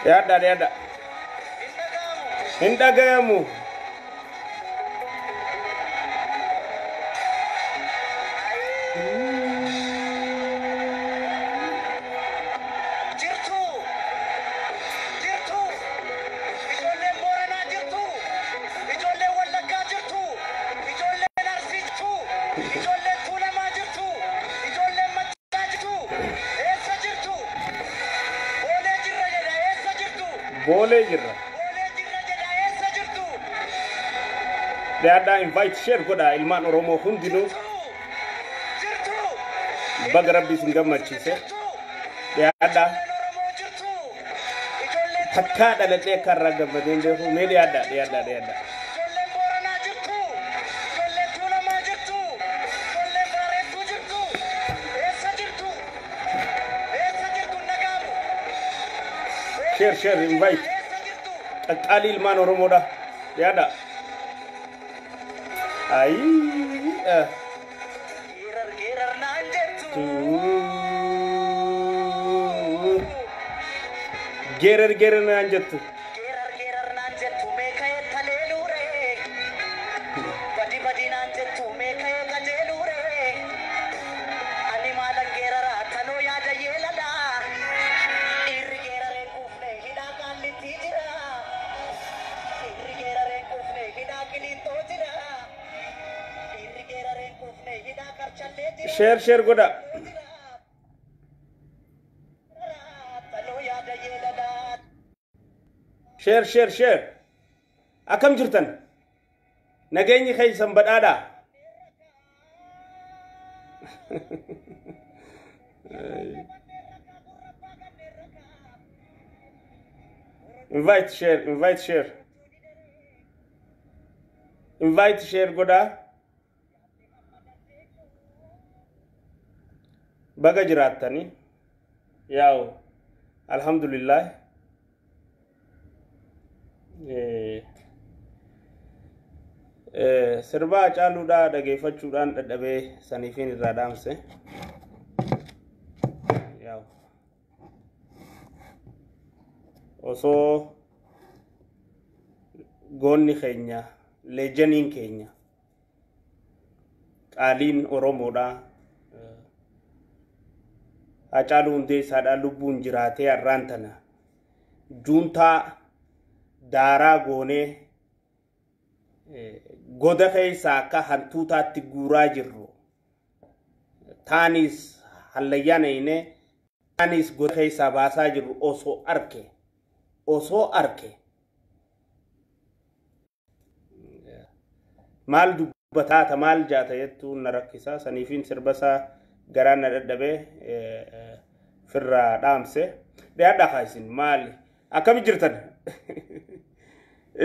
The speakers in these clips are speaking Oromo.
Yada. Indagamu. Bole jirra. Yada invite share goda ilman Oromo hundinu. Baga rabbi singamachise. Yada. Hakka dalate karra gabadinde hu me yada. Share invite. Akali ilman Oromo da. Yada. Ai. Gerer nanjettu. Badi nanjettu me kaya kajelure. Ani malan gerara kano yada yelada. Irgerare kufne hida kalli tijira. Irgerare kufne hida kili tojira. Irgerare kufne hida karchalle tijira. Share goda. Share. Akam jirtan. Nageenyi khaysan badada. Invite share goda. Baga jiraatani. Yaw. Alhamdulillah. Sirba caaluudha dhageeffachuudhaan dadhabee saniifiin irraa dhaamse. Yaw. Osoo goonni keenya, leejaniin keenya, qaaliin Oromoodha. Hacaaluu Hundeessaadhaan lubbuun jiraatee har'aan tana juuntaa daaraa goonee goda keessa akka hantuutaatti guuraa jirru taanis hallayyaanayne taanis goda keessa baasaa jirru osoo arke maal dubbataata maal jaata jettuun na rakkisaa saniifiin sirbasaa garaan na dadhabee firraa dhaamse dhiyaadhaa kaa'isin maali akkami jirtan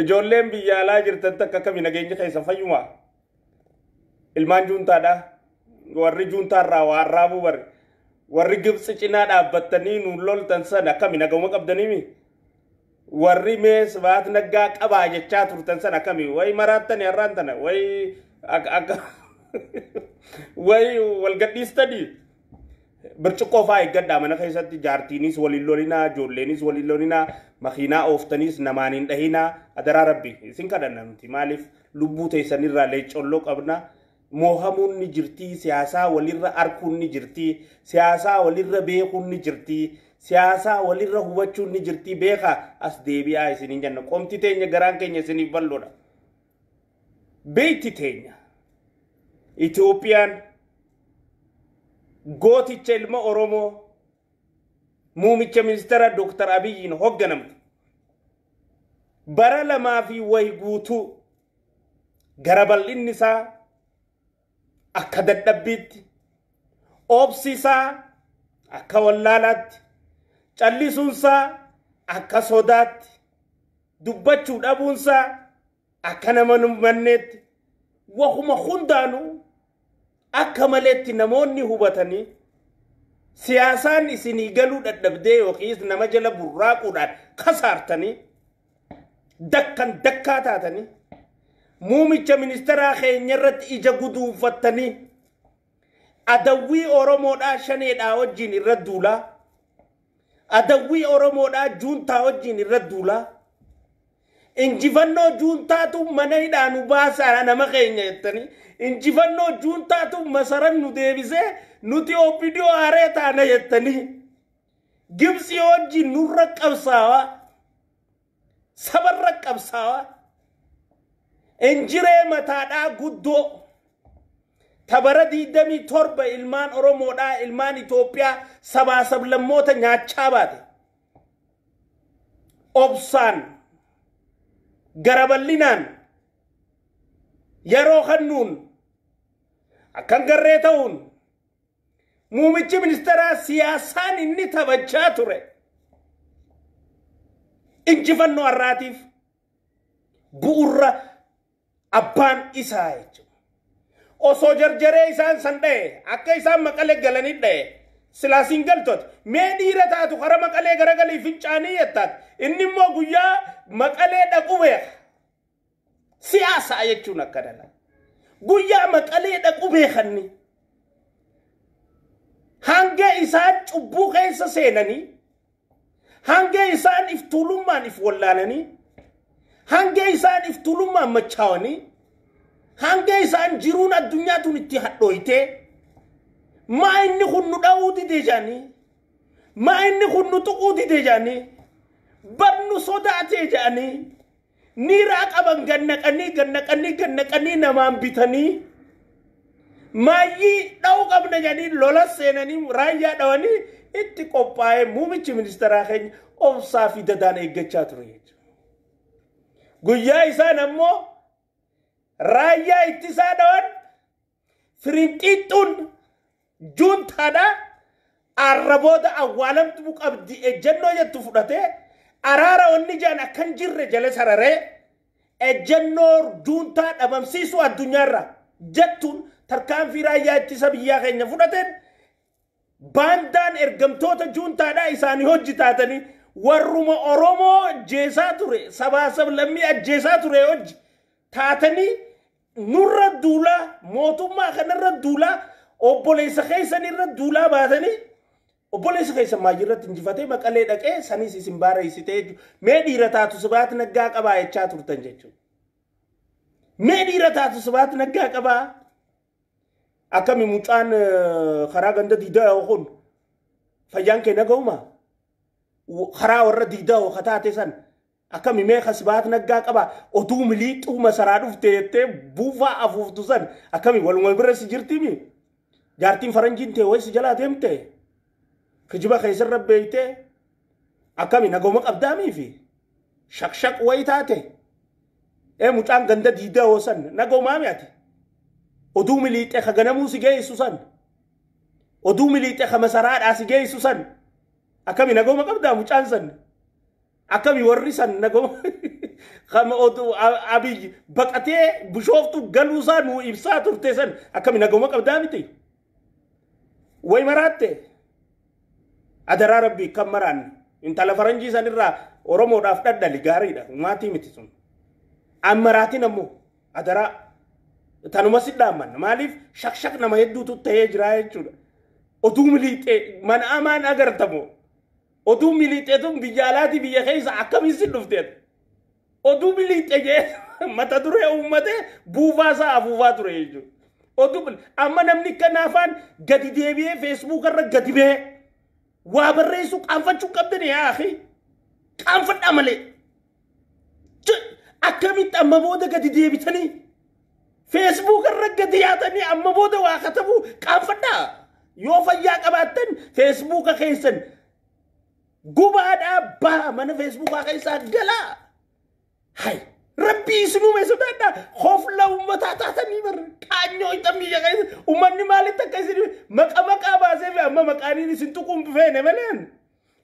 ijoolleen biyya alaa jirtan takka akkami nageenya keessa fayyuma ilmaan juuntaadha warri juuntaarraa waan raabuu bari warri Gibxi cinaa dhaabbattanii nuun loltan sana akkami naguma qabdaniimi warri mees baat naggaa qabaa jechaa turtan sana akkami way maraattani har'aan tana way akka way walgadhiistani birciqoo faa eeggadhaa mana keessatti jaartiinis waliin lolinaa ijoolleenis waliin lolinaa makiinaa ooftaniis namaan hin dhahinaa adaraa rabbi isin kadhanna nuti maaliif lubbuu teessanirraa leecolloo qabna moohamuun ni jirti siyaasaa walirra arkuun ni jirti siyaasaa walirra beekuun ni jirti siyaasaa walirra hubachuun ni jirti beeka as deebi'aa isiniin jenna qomti teenya garaan keenya isiniif balloodha beeyti teenya Itoophiyaan gooticha ilma Oromoo muumicha ministeera Dr. Abiyyiin hoogganamtu bara lamaa fi wayi guutuu gara bal'inni isaa akka dadhabbiitti obsisaa akka wallaalaatti callisuunsaa akka sodaatti dubbachuu dhabuunsaa akka nama manneetti wahuma hundaanuu akka maleetti namoonni hubatanii siyaasaan isinii galuu dadhabdee yookiin nama jala burraaquudhaan kasaartanii dakkaa taatanii muumicha ministeeraa keenya irratti ija guduunfattanii adawwii Oromoodhaa shaneedhaa wajjin irra duulaa adawwii Oromoodhaa juuntaa wajjin irra duulaa. Injifannoo juuntaatu mana hidhaanu baasaa nama keenya jettanii injifannoo juuntaatu masaran nu deebisee nuti obbidiyoo aaree taana jettanii Gibsi wajjin nurra qabsaawaa sabarra qabsaawaa injiree mataadhaa guddoo tabara 27 ilmaan Oromoodhaa ilmaan Itoophiyaa sabaa sablammoota nyaachaa baate obsaan garaballinaan yeroo kannuun akkan garree ta'uun muumichi ministeeraa siyaasaan inni taphachaa ture injifannoo har'aatiif bu'urra abbaan isaa jechuudha. Osoo jarjaree isaan san dha'e akka isaan maqalee galanii dha'e silaasiin galtooti mee dhiira taatu kara maqalee garagalii fincaanii yettaat inni immoo guyyaa maqalee dhaqu beeka siyaasaa jechuun akka dhala guyyaa maqalee dhaqu beekanni hanga isaan cubbuu keessa seenanii hanga isaan iftuulummaan if wallaananii hanga isaan iftuulummaan machaawanii hanga isaan jiruun addunyaatuun itti hadhooytee maa inni kun nu dha'uu didee jaanii maa inni kun nu tuquu didee jaanii barnu sodaatee jaanii niiraa qaban gannaqanii namaan bitanii maayyii dha'uu qabna jaanii lola seenanii raayyaa dhawanii itti qophaa'ee muumichi ministeeraa keenya obsaa fi dadaan eeggachaa ture jechuudha. Guyyaa isaan ammoo raayyaa ittisaa dhawan firinqiixxuun juuntaadha arraboota awwaalamtu qabdi ejjennoo jettu fudhatee araara onni jaan akkan jirre jala sararee ejjennoo juuntaa dhabamsiisu addunyaarra jettuun tarkaanfii raayyaa ittisa biyyaa keenya fudhateen baandaan ergamtoota juuntaadhaa isaanii hojjitaatanii warruma Oromoo ajjeesaa ture sabaa sablammii ajjeesaa ture hojji taatanii nurra duulaa mootummaa kanarra duulaa obboleessa keessan irra duulaa baatanii obboleessa keessan maajirratti injifatee maqalee dhaqee sanis isin baareessitee mee dhiira taatu sabahaat naggaa qabaa jechaa turtan jechuudha. Mee dhiira taatu sabahaat naggaa qabaa akkami mucaan karaa ganda diidaa kun fayyaan kee naga'umaa karaa warra diidaa kataate san akkami mee sabahaat naggaa qabaa oduu miliixuu masaraa dhufte jettee buufaa afuuftu san akkami waluma bira si jirtimi jaartiin faranjiin tee waysi jalaa deemte kijiba keessarra beeyte akkami nagoma qabdaamii fi shaqshaq wayi taate mucaan ganda diidaa san nagomaa mi'ati oduu miliixee ka ganamuu si geessu san oduu miliixee ka masaraadhaa si geessu san akkami nagoma qabdaa mucaan san akkami warri san nagoma kama oduu abiy baqatee bishooftu galuusaa nuu ibsaa turte san akkami nagoma qabdaa miti way maraatte adaraa rabbii kan maraan intala faranjii san irraa Oromoodhaaf dhaddali gaariidha maatii miti sun ammaraatiin ammoo adaraa tanuma sidhaaman maaliif shaqshaq nama hedduutu ta'ee jira jechuudha. Oduu miliixee mana amaan agartamo oduu miliixeetun biyya alaati biyya keessa akkamiin si dhufteet oduu miliixee jee mata duree uummatee buufaasaa afuufaa ture jechuudha. Oduu amma namni kanaafaan gadi deebi'ee feesbuuk irra gadi ba'ee waa barreessu qaanfachuu qabdani yaa akhi qaanfadhaa malee akkamitti amma booda gadi deebitanii Facebook irra gadi yaatanii amma booda waa katabu qaanfadhaa yoo fayyaa qabaattan Facebook keessan gubaadhaa baa mana Facebook keessaa galaa hay rabbii isinuu meesutaadhaa hofla uummataa taatanii bar qaanyoo itamii jaqeessa uummanni maalitti akka isin maqaa baasee fi amma maqaaniin isin tuquun feene maleen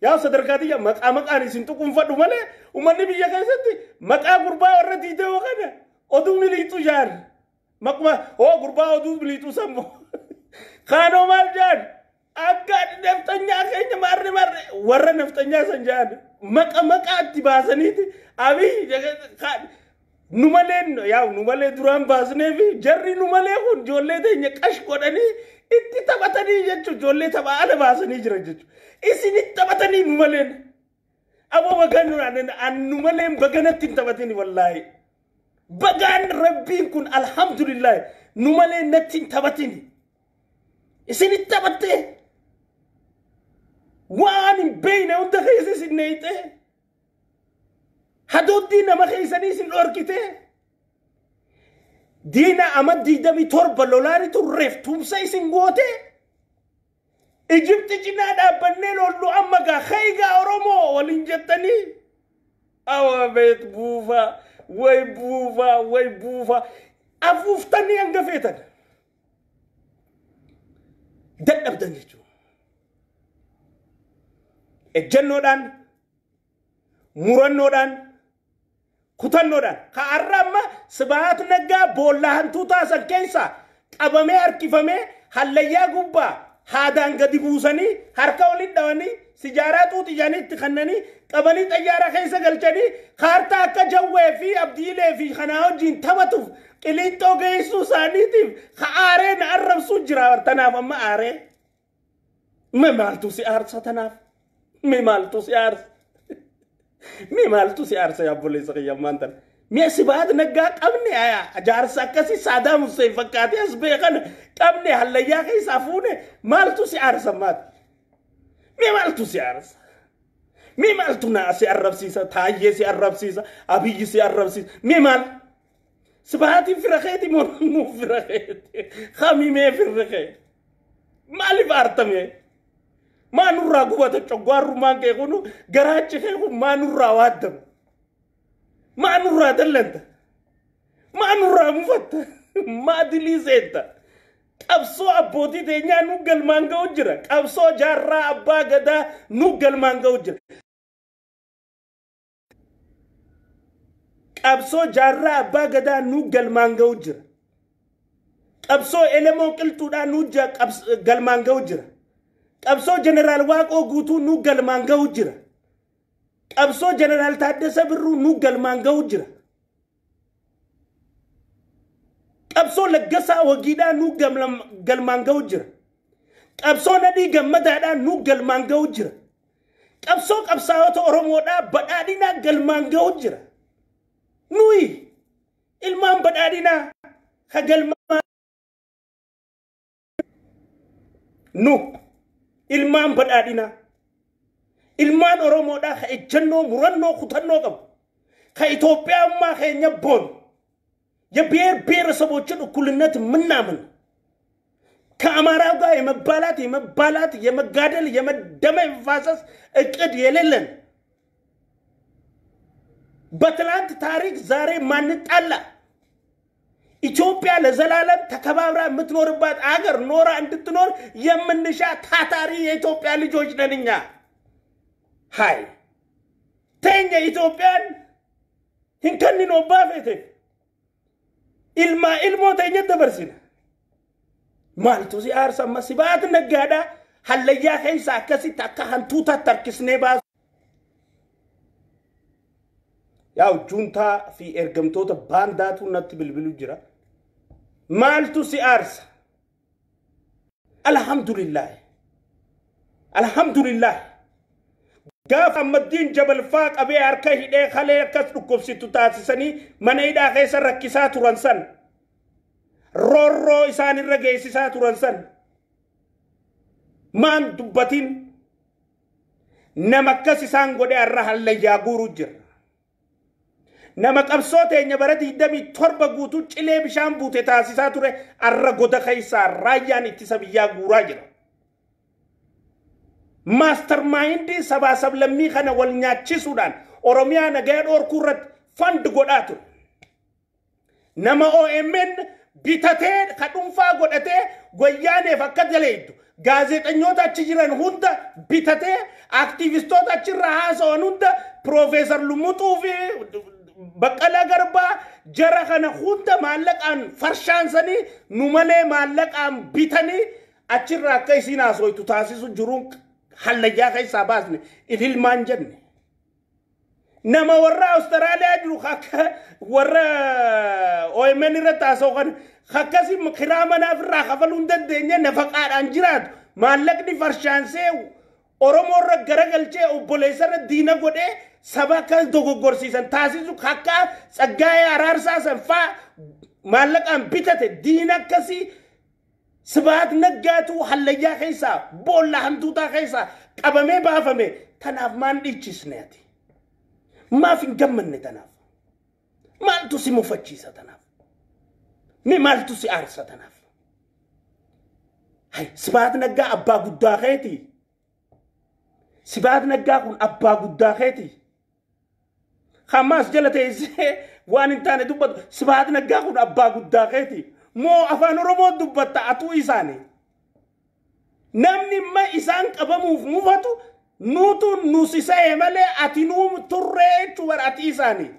yaa sadarkaatiyya maqaan isin tuquun fadhu malee uummanni biyya keessatti maqaa gurbaa warra diidee kana oduu miliixu jaan maqma gurbaa oduu miliixu sammo kaanoo maal jaan akka naftanyaa keenya marre warra naftanyaa san jaan maqaatti baasaniiti abii numaleen yaa numalee duraan baasnee fi jarri numalee kun ijoollee teenya qash godhanii itti taphatanii jechuun ijoollee taphaa ala baasanii jiran jechuudha. Isin itti taphatanii nu maleen aboo bagaan nu maleen baganatti hin taphatini wallaahi. Bagaan rabbiin kun alhamdulillah nu maleen natti hin taphatini. Isin itti taphattee waan hin beeyne hunda keessa isin neeyxee hadoodii nama keessanii isin dhorkitee diina amadii damii torba lolaani turreef tumsa isin goote Egypti cinaa dhaabbannee lollu amma gaa khaygaa Oromoo waliin jettanii awa beet buufa way buufa afuuftanii hanga feetan dadhabdan jechuudha. Ejjennoodhaan murannoodhaan kutannoodhaan ka arrama sabahaat naggaa boolla hantuu taasan keessa qabamee harkifamee hallayyaa gubbaa haadaan gadi buusanii harka waliin dhawanii sijaaraa xuuxi jaaniitti kannanii qabanii xayyaara keessa galchanii kaartaa akka jawwee fi abdiilee fi kanaa wajjiin taphatuuf qiliinxoo geessuu isaaniitiif ka aaree na arrabsuu jira tanaaf amma aaree mee maaltu si aarsa tanaaf mee maaltu si aarsa yaa obboleessa kiyya maantan mee sabahaat naggaa qabne jaarsa akkasii Saadaam Hussein fakkaatee as beekan qabne hallayyaa keessaa fuune maaltu si aarsa maati mee maaltu si aarsa mee maaltu naa si arrabsiisa Taayyee si arrabsiisa Abiyyi si arrabsiisa mee maal sabahaatiin firakeeti moo firakeeti khamimee firakeeti maaliif aartamee maanurraa gubata coggaarrumaan kee kunu garaachi kee kun maanurraa waaddama maanurraa dallanta maanurraa mufatta maadilii seenta qabsoo abbootii teenyaa nu galmaan ga'u jira qabsoo jaarraa abbaa gadaa nu galmaan ga'u jira qabsoo jaarraa abbaa gadaa nu galmaan ga'u jira qabsoo elemoo qilxuudhaa nu galmaan ga'u jira qabsoo jeneraal Waaqoo guutuu nu galmaan ga'u jira qabsoo jeneraal Taaddasa Birruu nu galmaan ga'u jira qabsoo Laggasaa Wagiidhaa nu galmaan ga'u jira qabsoo Nadhii Gammadaadhaa nu galmaan ga'u jira qabsoo qabsaa'ota Oromoodhaa badhaadhinaa galmaan ga'u jira nuyi ilmaan badhaadhinaa ka galmaan nu ilmaan badhaadhinaa ilmaan Oromoodhaa ka ejjennoo murannoo kutannoo qabu ka Itoophiyaa keenya boon የብሔር ብሔረሰቦችን እኩልነት ምናምን ከአማራው ጋር የመባላት የመጋደል የመደመ መፋሰስ እቅድ የሌለን በትላንት ታሪክ ዛሬ ማንጣላ ኢትዮጵያ ለዘላለም ተከባብራ የምትኖርባት አገር ኖራ እንድትኖር የምንሻ ታታሪ የኢትዮጵያ ልጆች ነንኛ ሃይ ተኛ ኢትዮጵያን ህንከኒኖ ባፌቴ ilmo teenya dabarsina maaltu si aarsa amma sabahaat naggaadha hallayyaa keessa akkasitti akka hantuuta tarkisnee baasu yaa juntaa fi ergamtoota baandaatu natti bilbilu jira maaltu si aarsa alhamdulillah gaaf ammaddiin jabalfaa qabee harka hidhee kalee akkas dhukkubsitu taasisanii mana hidhaa keessa rakkisaa turan san roorroo isaan irra geessisaa turan san maan dubbatiin nama akkas isaan godhe har'a hallayyaa guuruu jira nama qabsoo teenya bara 27 guutuu cilee bishaan buute taasisaa ture har'a goda keessaa raayyaan ittisa biyyaa guuraa jira mastermind sabasab lammi kana wal nyaachisuudhaan Oromiyaa naggaa dhorkuu irratti fund godhaa ture nama OMN bitatee ka dhuunfaa godhatee Wayyaaneef akka daleeddu gaazexeessitoota achi jiran hunda bitatee aktivistoota achirra haasa'an hunda Profeesar Lumuxuu fi Baqqalaa Garbaa jara kana hunda maallaqaan farshaansanii nu malee maallaqaan bitanii achirra akka isiin haasoytu taasisu jiruun hallayyaa keessaa baasne ililmaan jenne nama warra Austraaliyaa jiru akka warra OMN irratti haasa'an akkasi kiraa manaaf irraa kafaluun dandeenya nafaqaadhaan jiraatu maallaqni farshaansee Oromoo irra garagalchee obboleessa irra diina godhee saba akka dogoggorsiisan taasisu akka Tsaggaayee Araarsaa sanfaa maallaqaan bitate diina akkasii sabahaat naggaatu hallayyaa keessaa boolla hantuutaa keessaa qabamee baafame tanaaf maan dhiichisneeti. Maaf hin gammanne tanaaf. Maaltu si mufachiisa tanaaf. Mi maaltu si aarsa tanaaf. Hay sabahaat naggaa abbaa guddaa keeti. Sabahaat naggaa kun abbaa guddaa keeti. Hamas jala teessee waan hin taane dubbatu sabahaat naggaa kun abbaa guddaa keeti. Moo afaan Oromoo dubbatta atuu isaanii. Namni ma isaan qabamuuf mufatu nutu nusisee malee ati nuum turree jechuudha ati isaanii.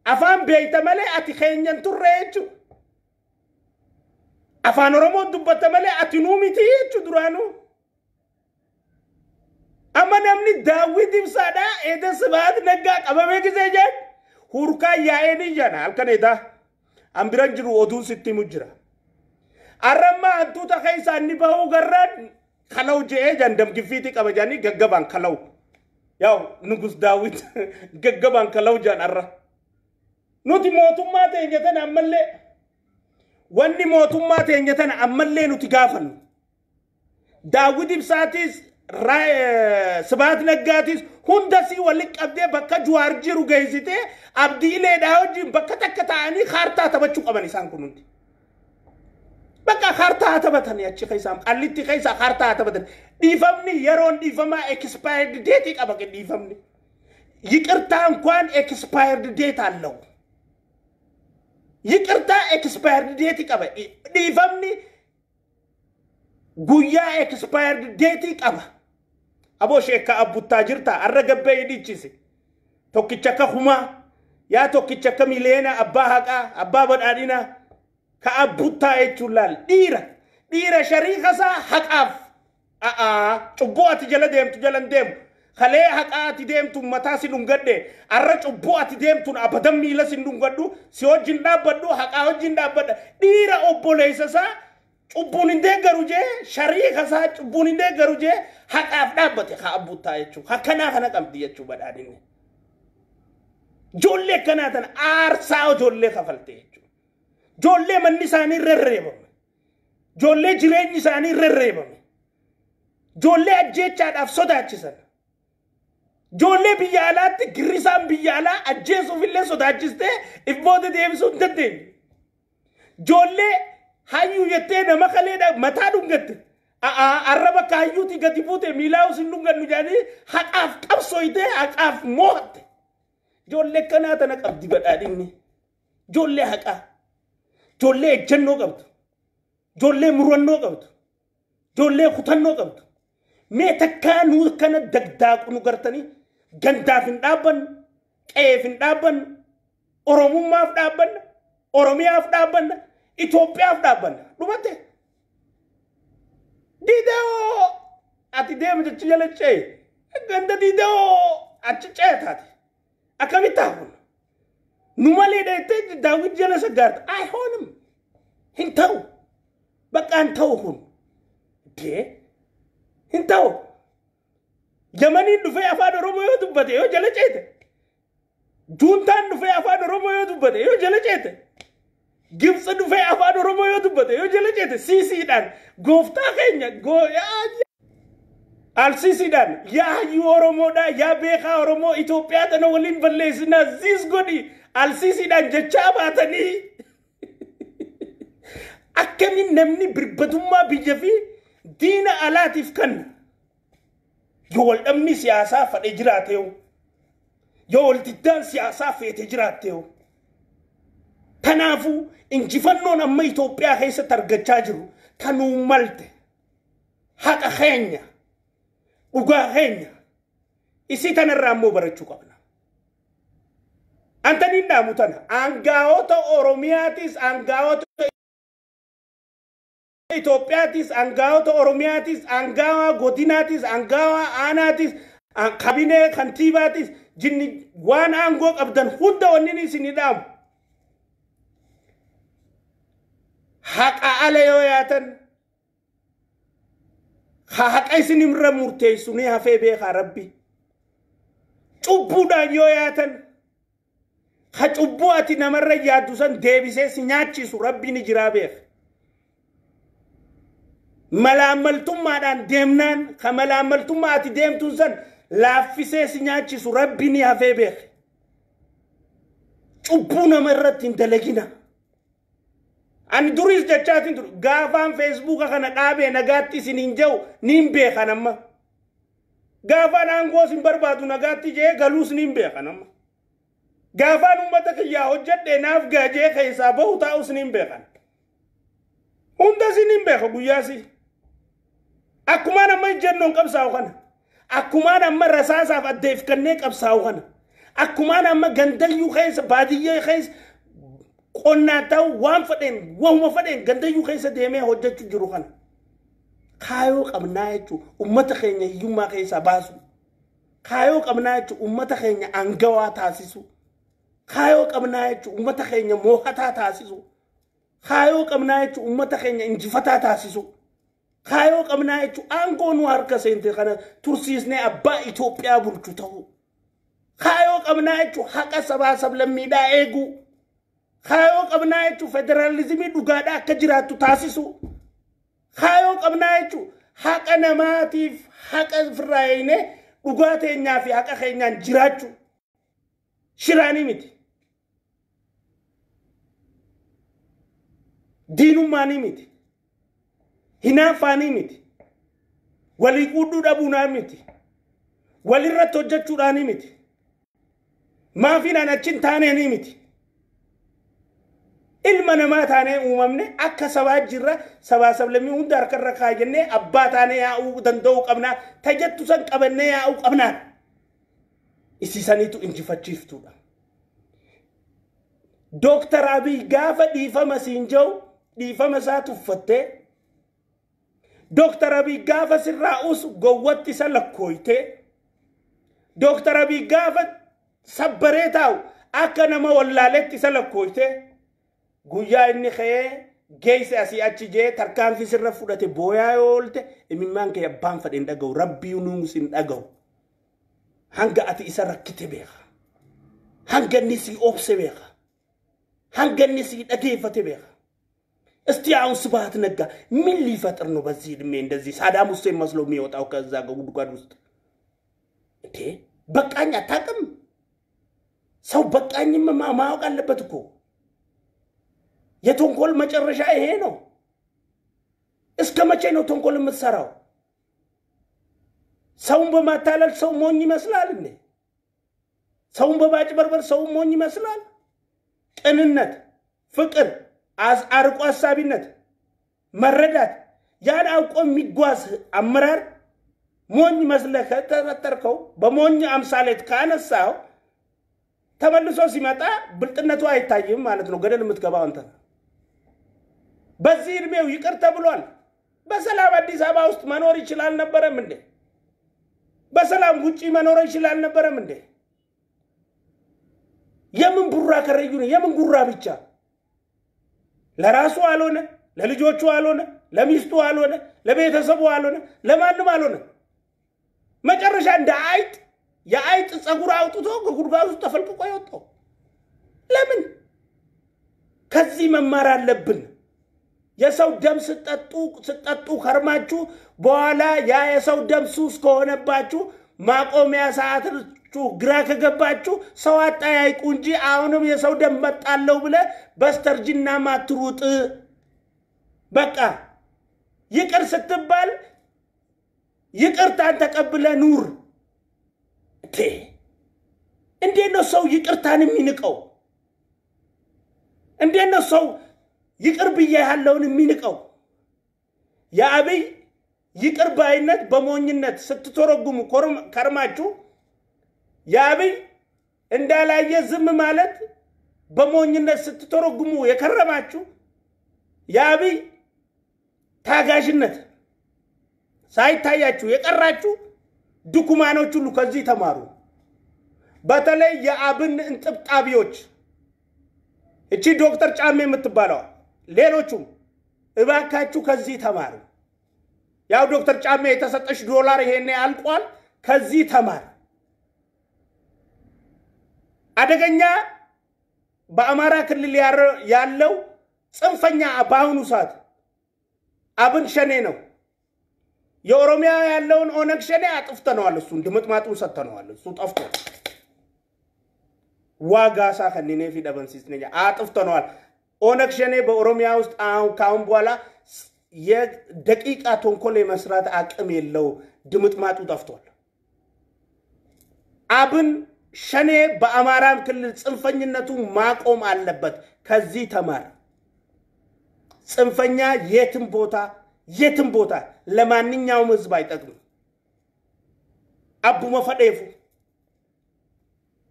Afaan beeyta malee ati keenyan turree jechuudha. Afaan Oromoo dubbatta malee ati nuumiti jechuudha duraanuu. Amma namni Daawit Ibsaadhaa eeda sabahaat naggaa qabamee gisee jaan hurkaa yaa'eenii jana halkan eedaa. Ambiran jiru oduun sitti mujjira. Arramma hantuuta keessaa inni bahuu garraan kalau je'ee jandam giffiitii qaba jaanii gaggabaan kalau. Yaa'u nugus Daawit gaggabaan kalau jaan arra. Nuti mootummaa teenya tana ammallee wanni mootummaa teenya tana ammallee nuti gaafannu. Daawit Ibsaatis sabahaat naggaatis hunda si waliin qabdee bakka Jawaar jiru geessitee abdiileedhaa wajjin bakka takka ta'anii kaartaa taphachuu qaban isaan kun hundi. Bakka kaartaa taphatanii achi keessaa qallitti keessaa kaartaa taphatan. Dhiifamni yeroon dhiifamaa expired date qaba dhiifamni. Yiqirtaan kwaan expired date allahu. Yiqirtaa expired date qaba. Dhiifamni guyyaa expired date qaba. Aboo sheekka abbuttaa jirta arra gabbee hidhichise. Tokkicha akka humaa yaa tokkicha akka mileena abbaa haqaa abbaa badhaadhinaa ka abbuttaa jechuun laal dhiira shariikasaa haqaaf cubbuu ati jala deemtu jalan deemu kalee haqaa ati deemtu mataa si dhungadhe arra cubbuu ati deemtuun abadan miila si dhungadhu si wajjin dhaabbadhu haqaa wajjin dhaabbadha dhiira obboleessasaa cubbuun hin deeggaru jee shariikasaa cubbuun hin deeggaru jee haqaaf dhaabbate ka abbuttaa jechuun akkanaa kana qabdi jechuu badhaadhinne. Jolle kana tan aarsaa jolle kafalte jechuudha. Jolle manni isaanii rerreebame. Jolle jireenyi isaanii rerreebame. Jolle ajjeechaadhaaf sodaachisan. Jolle biyya alaatti girrisaan biyya alaa ajjeesuuf illee sodaachistee if booda deebisuu hin dandeenye. Jolle hayyuu jettee nama kaleedha mataa dhungatte. Arraba akka hayyuuti gadi buute miilaa usin dhungannu jaanii haqaaf qabsooytee haqaaf moo'atte. Jolle kana tana qabdi badhaadhinni. Jolle haqaa. Jolle ejjennoo qabdu. Jolle murannoo qabdu. Jolle kutannoo qabdu. Mee takkaa nuu kana dagdaaqu nu gartanii gandaaf hin dhaabbannu, qe'eef hin dhaabbannu, Oromummaaf dhaabbanna, Oromiyaaf dhaabbanna, Itoophiyaaf dhaabbanna. Dhumatte. Diidoo ati deemu jechi jala ce'e. Ganda diidoo achi ce'e taate. Akkamitti kun nu malee dheettee Daawit jala saggaarta ayhoonum hin ta'u bakka hin ta'u kun hin ta'u Yamaniin dhufee afaan Oromoo yoo dubbate yoo jala ceete Juuntaan dhufee afaan Oromoo yoo dubbate yoo jala ceete Gibsi dhufee afaan Oromoo yoo dubbate yoo jala ceete siisiidhaan gooftaa keenya Al-Sisidan ya hayyuu Oromoodha ya beekaa Oromoo Itoophiyaa tana waliin balleessinaa ziis godhi Al-Sisidan jechaa baatanii akkamiin namni birbadummaa biyya fi diina alaatiif kanna yoo wal dhabni siyaasaa fadhee jiraate yoo wal diddaan siyaasaa feete jiraate tanaafuu injifannoon amma Itoophiyaa keessatti argachaa jiru tanuu malte haqa keenya dhugaa keenya isii tanarraa immoo barachuu qabna. Antaniin dhaamu tana aangaa'ota Oromiyaatis aangaa'ota Itoophiyaatis aangaa'ota Oromiyaatis aangaa'aa godinaatis aangaa'aa aanaatis kabinee kantiibaatis jinni waan aangoo qabdan hunda wanni isinidhaam haqa ala yoo yaatan haqa isinirra murteessu ni hafee beekaa rabbi cubbuudhaan yoo yaatan ha cubbuu ati namarra yaaddu san deebisee si nyaachisu rabbi ni jiraa beeka malaamaltummaadhaan deemnaan ka malaamaltummaa ati deemtuun san laaffisee si nyaachisu rabbi ni hafee beeka cubbuu namarratti hin dalagina ani duris jechaatiin dur gaafaan feesbuuka kana dhaabee nagaatti isin hin jau niin beekan amma gaafaan aangoo sin barbaadu nagaatti jee galuus niin beekan amma gaafaan ummata kiyyaa hojjedhe naaf gaajee keessaa bahu taa'us niin beekan hunda sin niin beeka guyyaasi akkumaan amma jennoon qabsaa'u kana akkumaan amma rasaasaaf addeef kannee qabsaa'u kana akkumaan amma gandayyuu keessa baadiyyee keessa qonnaa ta'u waan fadheen waanuma fadheen gandayyuu keessa deemee hojjechuu jiru kana kaayoo qabnaa jechuun ummata keenya hiyyummaa keessaa baasu kaayoo qabnaa jechuun ummata keenya angawaa taasisu kaayoo qabnaa jechuun ummata keenya moohataa taasisu kaayoo qabnaa jechuun ummata keenya injifataa taasisu kaayoo qabnaa jechuun aangoo nu harka seente kana tursiisnee abbaa Itoophiyaa bulchu ta'u kaayoo qabnaa jechuun haqa sabaa sablammiidhaa eeguu kaayoo qabnaa jechuun federaalizimii dhugaadhaa akka jiraattu taasisu kaayoo qabnaa jechuun haqa namaatiif haqa firraayinee dhugaa teenyaa fi haqa keenyaan jiraachuu shiraanii miti diinummaanii miti hinaafaanii miti walii quudhuu dhabuunaa miti walirratti hojjechuudhaanii miti maafiinaan achin taaneenii miti ilma namaa taanee uumamne akka sabaa jirra sabaa sablammii hunda harkarra kaayannee abbaa taanee yaa'uu danda'uu qabnaa tajattu san qabannee yaa'uu qabnaa isisaniitu injifachiiftuudha Dr. Abiy gaafa dhiifama siin jau dhiifama isaa tuffattee Dr. Abiy gaafa sirraa usu gowwatti isa lakkooytee Dr. Abiy gaafa sabbaree taa'u akka nama wallaaletti isa lakkooytee guyyaa inni ka'ee geesse asii achi jee tarkaanfii sirra fudhate booyaa yoo oolte imimmaan kee abbaan fadheen dhaga'u rabbii nuun sin dhaga'u hanga ati isa rakkite beeka hanga inni si obse beeka hanga inni si dhageeffate beeka እስቲ አሁን ስብሃት ነጋ ምን ሊፈጥር ነው በዚህ እድሜ እንደዚህ ሳዳም ሁሴን መስሎ የሚወጣው ከዛ ጉድጓድ ውስጥ እንዴ በቃኝ አታውቅም ሰው በቃኝም ማወቅ አለበት እኮ የተንኮል መጨረሻ ይሄ ነው እስከ መቼ ነው ተንኮል የምትሰራው ሰውን በማታለል ሰው ሞኝ ይመስላል እንዴ ሰውን በማጭበርበር ሰው ሞኝ ይመስላል ቅንነት ፍቅር አርቆ ሐሳቢነት መረዳት ያን አውቆ የሚጓዝ አመራር ሞኝ መስለህ ተተርከው በሞኝ አምሳሌት ካነሳው ተመልሶ ሲመጣ ብልጥነቱ አይታይም ማለት ነው ገደል የምትገባው አንተ በዚህ እድሜው ይቅር ተብሏል በሰላም አዲስ አበባ ውስጥ መኖር ይችላል ነበርም እንዴ በሰላም ውጪ መኖር ይችላል ነበርም እንዴ የምን ቡራ ከረዩ ነው የምን ጉራ ብቻ ለራሱ አልሆነ ለልጆቹ አልሆነ ለሚስቱ አልሆነ ለቤተሰቡ አልሆነ ለማንም አልሆነ መጨረሻ እንደ አይጥ የአይጥ ጸጉር አውጥቶ ጉድጓድ ውስጥ ተፈልቅቆ ይወጣው ለምን ከዚህ መማር አለብን የሰው ደም ስጠጡ ከርማችሁ በኋላ ያ የሰው ደም ሱስ ከሆነባችሁ ማቆሚያ ሰዓታችሁ ግራ ከገባችሁ ሰው አጣያይቁ እንጂ አሁንም የሰው ደም መጣለው ብለ በስተርጅና ማትሩጥ በቃ ይቅር ስትባል ይቅርታን ተቀብለ ኑር እንዴት ነው ሰው ይቅርታን የሚንቀው እንዴት ነው ሰው ይቅር ብዬ ያለውን የሚንቀው ያአብይ ይቅር ባይነት በሞኝነት ስትተረጉሙ ከርማችሁ ያአብይ እንዳላየ ዝም ማለት በሞኝነት ስትተረጉሙ የከረማችሁ ያአብይ ታጋሽነት ሳይታያችሁ የቀራችሁ ዱኩማኖች ሁሉ ከዚህ ተማሩ በተለይ የአብን እንጥብጣቢዎች እቺ ዶክተር ጫሜ የምትባለው ሌሎቹም እባካችሁ ከዚህ ተማሩ ያው ዶክተር ጫሜ የተሰጠሽ ዶላር ይሄኔ አልቋል ከዚህ ተማር አደገኛ በአማራ ክልል ያለው ጽንፈኛ በአሁኑ ሰዓት አብን ሸኔ ነው የኦሮሚያ ያለውን ኦነግ ሸኔ አጥፍተነዋል እሱ ድምጥማጡን ሰጥተነዋል እሱ ጠፍቶ ዋጋሳ ከነኔ ፊደበን ሲስነኛ አጥፍተነዋል ኦነግ ሸኔ በኦሮሚያ ውስጥ ካሁን በኋላ የደቂቃ ተንኮል መስራት አቅም የለው ድምጥማጡ ጠፍቷል አብን ሸኔ በአማራም ክልል ጽንፈኝነቱ ማቆም አለበት ከዚህ ተማር ጽንፈኛ የትም ቦታ ለማንኛውም ህዝብ አይጠቅም አቡ መፈደፉ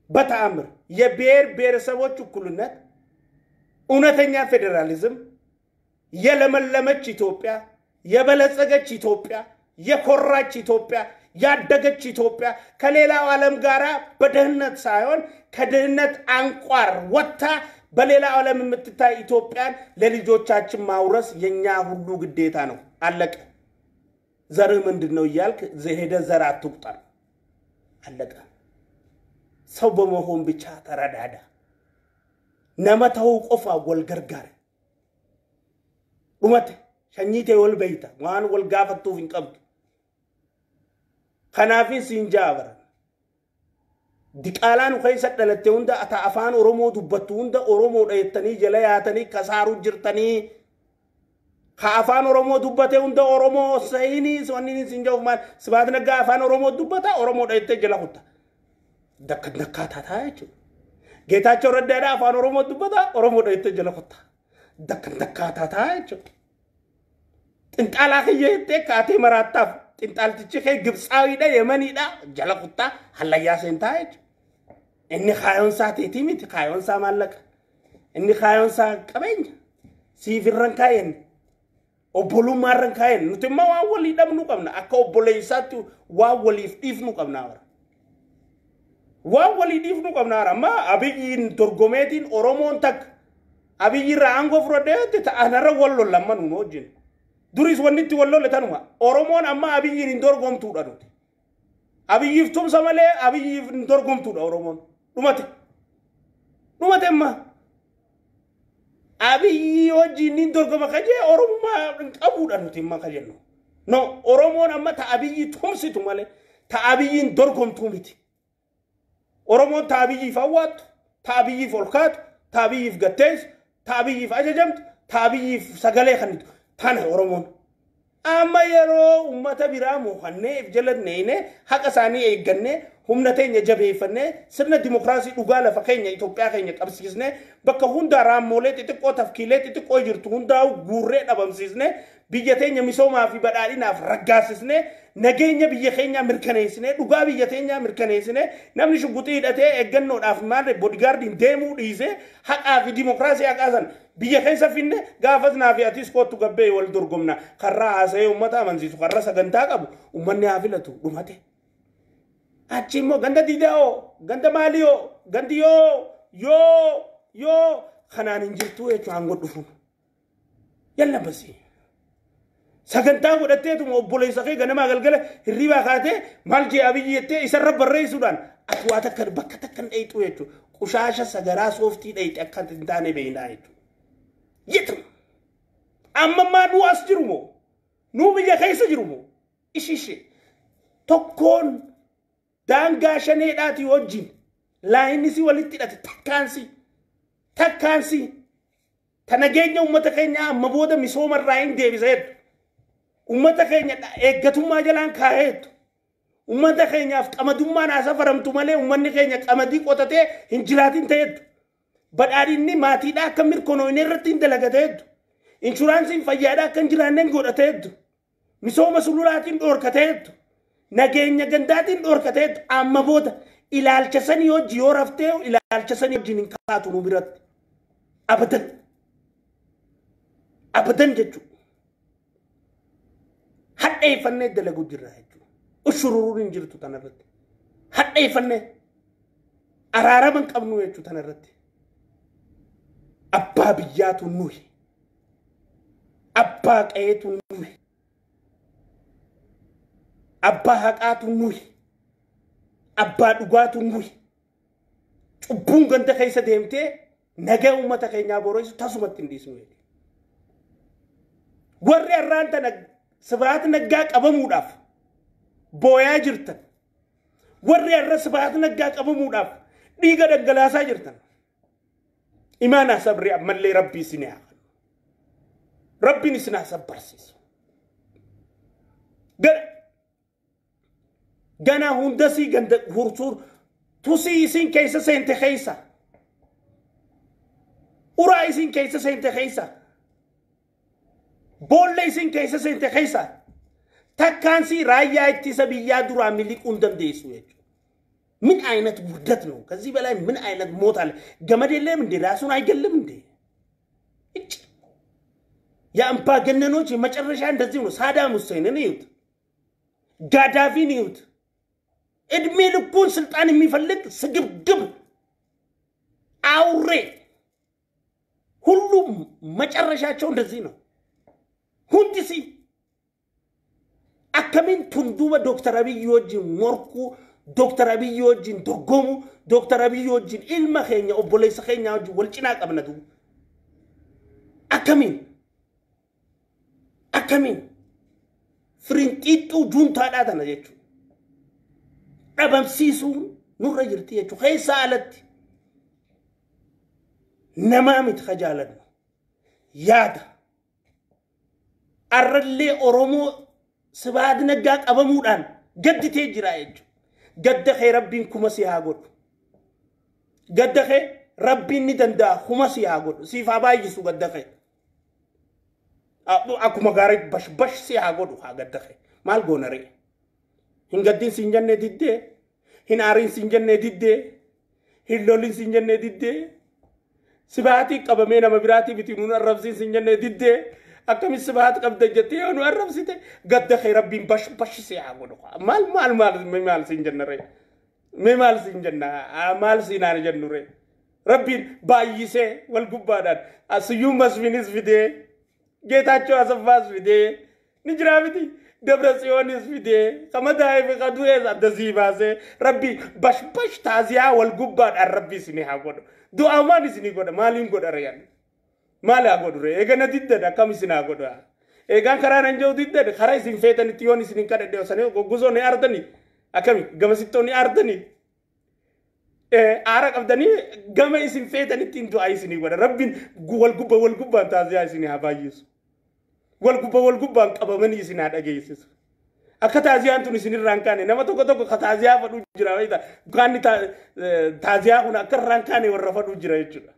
በተአምር የብሔር ብሔረሰቦች እኩልነት እውነተኛ ፌደራሊዝም የለመለመች ኢትዮጵያ የበለጸገች ኢትዮጵያ የኮራች ኢትዮጵያ ያደገች ኢትዮጵያ ከሌላው ዓለም ጋራ በደህንነት ሳይሆን ከደህንነት አንቋር ወጣ በሌላው ዓለም የምትታይ ኢትዮጵያን ለልጆቻችን ማውረስ የኛ ሁሉ ግዴታ ነው አለቀ ዘር ምንድነው ይያልክ ዘሄደ ዘር አትቁጠር አለቀ ሰው በመሆን ብቻ ተረዳዳ ነመተው ቆፋ ወልገርጋር ኡመት ሸኝቴ ወልበይታ ዋን ወልጋፈቱ ፍንቀብ خنافين سينجابر دقالان خوي سدلته هندا اتا افان اورومو دبتو هندا اورومو ديتني جلياتني كسارو جرتني خافان اورومو دبته هندا اورومو سيني سوني سينجو ما سباد نغا افان اورومو دبتا اورومو ديت جلخوتا دك دكاتا تاچو ጌታቸው ረዳዳ አፋን ኦሮሞ ድበታ ኦሮሞ ደይተ ጀለፈታ ደክ ደካታ ታጭ ጥንቃላ ከየተ ካቴ መራታፍ ጥንጣልትቺ ከይ ግብጻዊ ዳ የመኒ ዳ ጀለፈታ ሐላያ ሰንታጭ እኒ ካዮንሳ ቴቲሚት ካዮንሳ ማለቀ እኒ ካዮንሳ ቀበኝ ሲፍረንካየን ኦቦሉ ማረንካየን ንትማ ዋወሊ ደምኑ ቀምና አከ ኦቦለይሳቱ ዋወሊ ፍዲፍኑ ቀምና ዋወሊ ዲፍኑ ቀምናራ ማ አብይን ዶርጎሜቲን ኦሮሞን ተክ አብይ ራንጎ ፍሮዴት ተአነረ ወሎ ለማኑ ኖጅን ዱሪስ ወንቲ ወሎ ለተንዋ ኦሮሞን አማ አብይን እንደርጎምቱ ዳዱት አብይ ፍቱም ሰመለ አብይ እንደርጎምቱ ዳ ኦሮሞን ዱመቴማ አብይ ወጂን እንደርጎማ ከጀ ኦሮሞማ እንቀቡ ዳዱት ማ ከጀ ኖ ኦሮሞን አማ ተአብይ ቱምሲቱ ማለ ተአብይን እንደርጎምቱ ሚቲ ኦሮሞን ታብይ ፈዋት ታብይ ፎልካት ታብይ ፍገቴስ ታብይ ፈጀጀምት ታብይ ሰገሌ خنيت ታነ ኦሮሞን አማየሮ ኡመተ ቢራሙ ኸኔ ፍጀለት ነይነ ሐቀሳኒ አይገነ ሁምነተኛ ጀበይፈነ ስነ ዲሞክራሲ ዱጋ ለፈከኛ ኢትዮጵያ ከኛ ቀብስይስነ በከ ሁንዳ ራሞሌ ጥቆ ተፍኪሌ ጥቆ ይርቱ ሁንዳው ጉሬ ደበምሲስነ ቢየተኛ ሚሶማ ፊ በዳሊና ፍረጋስስነ ነገኛ ቢየኸኛ ምርከነይስነ ዱጋ ቢየተኛ ምርከነይስነ ነምኒ ሽጉጢ ሂደቴ እገኖ ዳፍ ማለ ቦዲጋርድ ደሙ ዲዜ ሐቃ ፊ ዲሞክራሲ አቃሰን ቢየኸኝ ሰፊነ ጋፈዝና ፊያቲስ ኮቱ ገበ ወልዱርጉምና ከራ አሰይ ኡመታ መንዚቱ ከራ ሰገንታ ቀቡ ኡመኒ አፍለቱ ዱማቴ አቺሞ ገንደ ዲዳኦ ገንደ ማሊዮ ገንዲዮ ዮ خنان እንጅርቱ እቹ አንጎዱፉ የለበሲ ሰገንታ ወደቴቱ ኦቦሌሰከ ገነማ አገልገለ ሪባ ካቴ ማልጂ አብይቴ ይሰረ በረይ ሱዳን አትዋተከ በከተከን ዳይጡ እቹ ቁሻሻ ሰገራ ሶፍቲ ዳይጥ አካንት እንታኔ በይናይቱ የትም አመማ ዱ አስጅሩሞ ኑ በየከይስ ጅሩሞ እሺ ተኮን ዳንጋ ሸኔ ዳቲ ወጂን ላይንሲ ወልቲ ዳት ተካንሲ ተነገኘው መተከኛ መቦደ ሚሶመ ራይን ዴቢዘት ኡመተከኛ ኤገቱማ ጀላን ካሄት ኡመተከኛ ፍቀመዱማ ናሰፈረምቱ ማለ ኡመንከኛ ቀመዲ ቆተቴ እንጅራቲን ተየት በዳዲኒ ማቲዳ ከሚርኮኖ ኢነርቲ እንደለገተት ኢንሹራንስን ፈያዳ ከንጅራነን ጎደተት ሚሶመ ሱሉራቲን ዶርከተት ነገኛ ገንዳቲን ዶርከተት አመቦተ ኢላልቸሰን ዮጂ ዮረፍቴው ኢላልቸሰን ዮጂን ካቱ ነው ቢረት አበደን ጀቹ حتى يفند دلقو جراجو ushururun hin jirtu tanarratti hadheeffanne araaraman qabnu jechuu tanarratti abbaa biyyaatu nuyi abbaa qayeetu nuyi abbaa haqaatu nuyi abbaa dhugaatu nuyi cubbuun ganda keessa deemtee nagaa uummata keenyaa booroosu tasumatti hin dhiisnu warri arraan tana sabahaat naggaa qabamuudhaaf booyaa jirtan warri arra sabahaat naggaa qabamuudhaaf dhiiga dhangalaasaa jirtan imaanaa sabri ammallee rabbii isin haa rabbiin isin haa sabbarsiisu gana hundasii ganda hursuur tusii isin keessa seente keessa uraa isin keessa seente keessa boolla isin keessa seente keessa takkaansi raayyaa ittisa biyyaa duraa miliquun dandeessu jechuudha. ምን አይነት ውርደት ነው? ከዚህ በላይ ምን አይነት ሞት አለ? ገመድ የለም እንዴ? ራሱን አይገልም እንዴ? እጭ የአምባገነኖች መጨረሻ እንደዚህ ነው። ሳዳም ሁሴንን ይዩት፣ ጋዳፊን ይዩት። እድሜ ልኩን ስልጣን የሚፈልግ ስግብግብ አውሬ ሁሉም መጨረሻቸው እንደዚህ ነው። ሁንዲሲ አከሚን ቱንዱበ ዶክተር አብይ ወጅን ሞርኩ دكتور أبي يوجين دعومو دكتور أبي يوجين إلما خينيا أو بوليس خينيا أو والجنا كمنادو أكمين فرنتيتو جون تادا دنا يجو أبام سيسون نور يرتي يجو خي سالت نمامت خجالنا يادا أرلي أرومو سباد نجاك أبامودان قد تيجرا يجو قد خي ربين كمسي هاقول قد خي ربين ندندا كمسي هاقول سيفا بايجسو قد خي أكو مغارب بش سي هاقول قد خي مال قونري هن قدين سنجن ندده هن آرين سنجن ندده هن لولين سنجن ندده سباتي قبمين مبراتي بتنون الرفزين سنجن ندده أكمل سبات قبض جتي أنا أعرف سيته قد خير ربي بش سيا قولوا مال سنجنا ري مال سنجنا مال سينار جنوا ري ربي بايسه والجبادات أسيوم بس فينيس فيدي جيتاچو أسفاس فيدي نجرامتي دبرسيونيس فيدي كم داي بقدوه دزيباسه ربي بش تازيا والجباد الربي سنيها قولوا دو أماني سني قولوا مالين قولوا ريان مالا غودره ايغنا ديددا كامسنا غودا ايغان كران انجو ديددا خراي سين فيتن تيوني سين كاد ديوساني غوزوني اردني اكامي غمسيتوني اردني ارق ابدني غمي سين فيتن تيندو اي سين غودا ربين والغوبا تازيا سين هبايس والغوبا قبمني سين ادغيسس akatazia antuni sinin rankane nama toko katazia fadu jira wayta ganni tazia kuna kar rankane warra fadu jira yechuda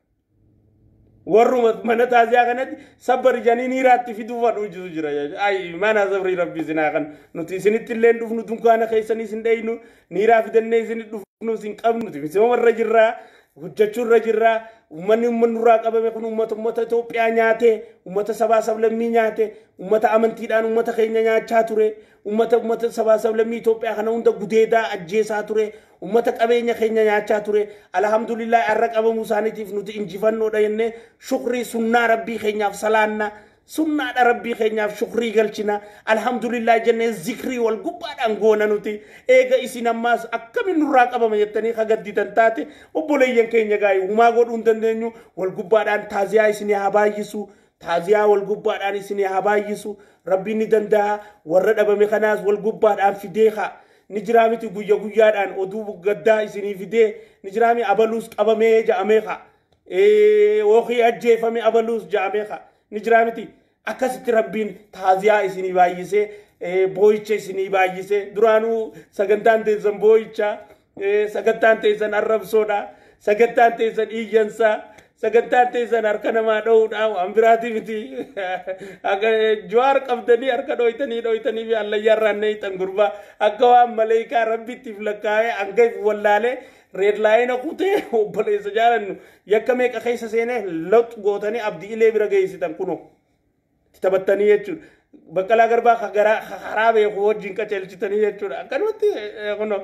warru mana tazia kanati sabar janini ratti fidu fadu jira ay mana sabri rabbi zina kan nuti sinit len dufnu dunkana khaysani sindeynu nira fidenne sin dufnu sin qabnu ti warra jirra hujjachur rajirra ummanni ummanura qababe kun ummata Itoophiya nyaate ummata saba sablammi nyaate ummata amantiidhaan ummata keenya nyaachaa ture ummata saba sablammi Itoophiya kana hunda gudeeda ajjeesaa ture ummata qabeenya keenya nyaachaa ture alhamdulillah arra qabamu saaniitiif nuti injifannoodha jenne shukrii sunnaa rabbii keenyaaf salaanna sunnaa rabbii keenyaaf shukrii galchina alhamdulillah jenne zikrii wal gubbaadhaan goona nuti eega isin ammaas akkamin nurraa qabama jettanii kagadditan taate obboleeyyan keenya gaayii humaa godhuun dandeenyu wal gubbaadhaan taaziyaa isinii haa baay'isu taaziyaa wal gubbaadhaan isinii haa baay'isu rabbiin ni danda'a warra dhabame kanaas wal gubbaadhaan fidee haa ni jira miti guyyaadhaan oduu gaddaa isinii fidee ni jira mi abaluus qabamee ja'amee haa wooqii ajjeefame abaluus ja'amee haa ni jira miti akkasitti rabbiin taaziyaa isinii baay'isee boo'icha isinii baay'isee duraanuu sagantaan teessan boo'icha sagantaan teessan arrabsoodha sagantaan teessan iyyansa sagantaan teessan harka namaa dha'uudha waan biraati miti jawaar qabdanii harka dhoytanii fi allayyaarraan neeytan gurbaa akka waan maleekaa rabbittiif lakkaa'ee hangaf wallaalee red line kutee obboleessa jaalannu yakka meeqa keessa seenee lot gootanii abdii ilee bira geessitan kunoo taphattanii jechuudha baqqalaa garbaa kharaabee wajjin qaceelchitanii jechuudha akkanumatti kuno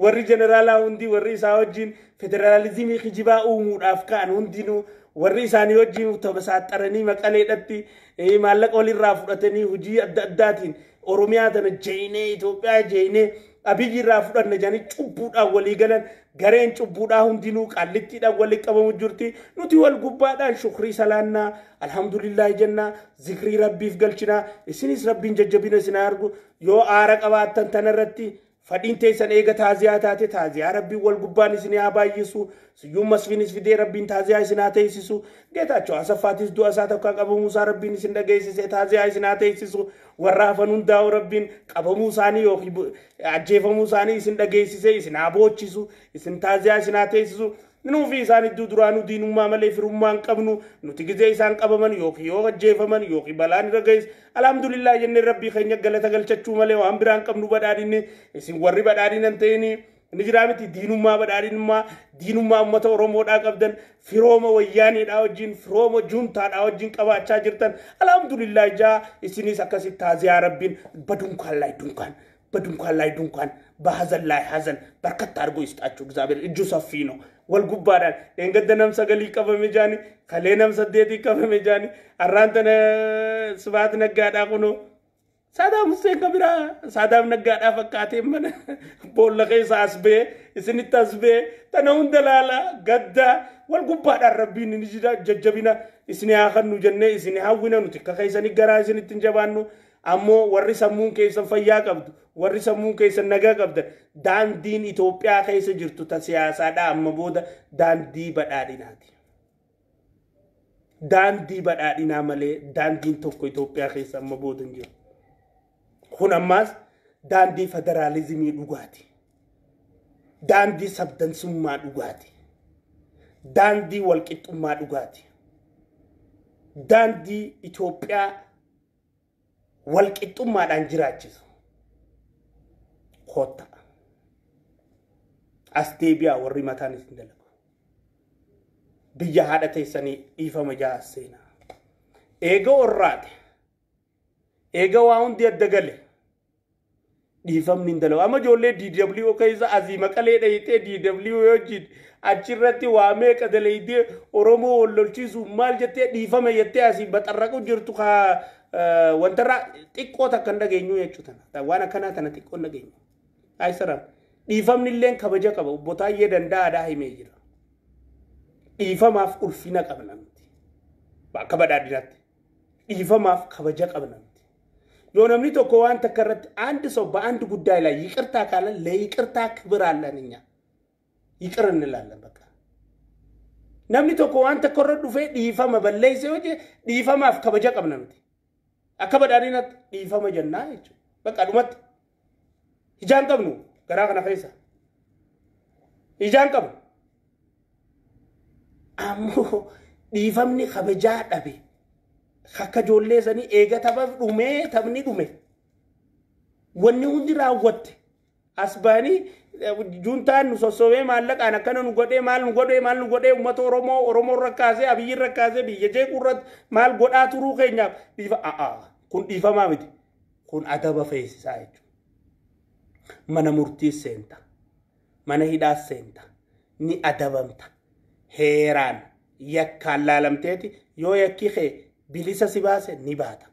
warri jeneraalaa hundi warri isaa wajjin federaalizimii kijibaa uumuudhaaf ka'an hundinuu warri isaanii wajjin tabasaxaranii maqaleedhatti maallaqa walirraa fudhatanii hojii adda addaatiin oromiyaa tana jeenee Itoophiyaa jeenee abiyyi irraa fudhanne janii cubbuudhaan walii galan gareen cubbuudhaa hundinuu qallittiidhaan walii qabamu jirti nuti wal gubbaadhaan shukrii salaannaa alhamdulillah jennaa zikrii rabbiif galchinaa isinis rabbiin jajjabina isin argu yoo aara qabaattan tanarratti fadhiin teessan eega taaziyaa taate taaziyaa rabbiin wal gubbaan isin haa baay'isu siyyuun masfiinis fidee rabbiin taaziyaa isin haa teessisu geetaachoo asaffaatis du'a isaa tokko qabamuu isaa rabbiin isin dhageessise taaziyaa isin haa teessisu warra hafan hundaa'u rabbiin qabamuu isaanii yookiin ajjeefamuu isaanii isin dhageessise isin haa boochisu isin taaziyaa isin haa teessisu nuufi isaan iddoo duraanuu diinummaa malee firummaan qabnu nuti gizee isaan qabaman yookiin yoo ajjeefaman yookiin balaan irra geessu alhamdulillah jennee rabbii keenya galata galchachuu malee waan biraan qabnu badhaadhinne isin warri badhaadhinan ta'ini ni jira miti diinummaa ummata oromoodhaa qabdan firooma wayyaaniidhaa wajjin firooma juntaadhaa wajjin qabaachaa jirtan alhamdulillah jaa isinis akkasitti taaziyaa rabbiin badunkaan laay dunkaan bahazan laay hazan barkatta argo istaachuu እግዚአብሔር እጁ ሰፊ ነው والقبادان إنقدر نم سجلي كفه مجاني خلينا مسديتي كفه مجاني أرانتنا سبات نجاد أكونو سادام حسين كبيرة سادام نجاد أفكاتي من بقول لك إيه ساسبه إسني تاسبه تناون دلالا قدا والقبادان ربين نجدا ججبينا إسني آخر نجنة إسني هاوينا نتكا كيسني جرا إسني تنجبانو أمو ورّي سمون كيسن فيا قبض ورّي سمون كيسن نجا قبض دان دين إثيوبيا كيس جرتو تسياسة دا أما بودا دان دي بدأديناتي دان دي بدأدينا ملي دان دين توكو إثيوبيا كيس أما بودا نجو هنا ماس دان دي فدراليزمي لغاتي دان دي سبدن سمما لغاتي دان دي والكت أمما لغاتي دان دي إثيوبيا walqixxummaadhaan jiraachisu kotta as deebi'aa warri mataan isin dalagu biyya haadha teessanii dhiifama ja'a seenaa eega orraate eega waa hundi adda gale dhiifamni hin dalagu amma ijoollee DW keessa asii maqalee dhayitee DW wajjin achirratti waa meeqa dalaydee Oromoo wallolchiisu maal jettee dhiifama jettee asii baxarraqu jirtu kaa wantarra xiqqoo takkan dhageenyu jechuudha waan akkanaa tana xiqqoo dhageenyu ay saram dhiifamni illee kabaja qaba botaayee danda'aadhaa himee jira dhiifamaaf ulfina qabna miti bakka badhaadhinaatti dhiifamaaf kabaja qabna miti yoo namni tokko waan takka irratti አንድ ሰው በአንድ ጉዳይ ላይ ይቅርታ ካለ ለይቅርታ ክብር አለን እኛ ይቅር እንላለን በቃ namni tokko waan takka irra dhufee dhiifama balleessee hojii dhiifamaaf kabaja qabna miti akka badhaadhinaatti dhiifama jennaa jechuudha bakka dhumatti ijaan qabnu garaa kana keessa ijaan qabnu ammoo dhiifamni kabajaa dhabe akka ijoollee sanii eega taphaaf dhumee taphni dhume wanni hundi raawwatte asbaanii juntaan nu sossobee maallaqaan akkana nu godhee maal nu godhee uummata Oromoo rakkaasee abiyyi rakkaasee biyya jeequrratti maal godhaa turuu keenyaaf dhiifa kun dhiifamaa miti kun adaba feesisaa jechuudha mana murtii seenta mana hidhaa seenta ni adabamta heeraan yakkaan laalamteeti yoo yakki kee bilisa si baase ni baata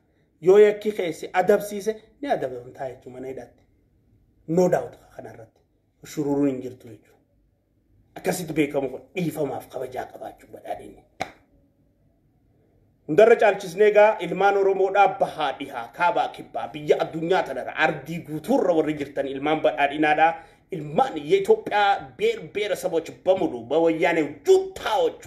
yoo yakki kee si adabsiise ni adabamta jechuudha mana hidhaatti no doubt kanarratti shururuu hin jirtu jechuudha akkasitti beekamu kun dhiifamaaf kabajaa qabaachuu badhaadhinni hundarra caalchisnee gaa ilmaan Oromoodhaa bahaa dhihaa kaabaa kibbaa biyya addunyaa tanarra ardii guutuurra warri jirtan ilmaan badhaadhinaadhaa ilmaan የኢትዮጵያ ብሔር ብሔረሰቦች በሙሉ በወያኔ ጁንታዎቹ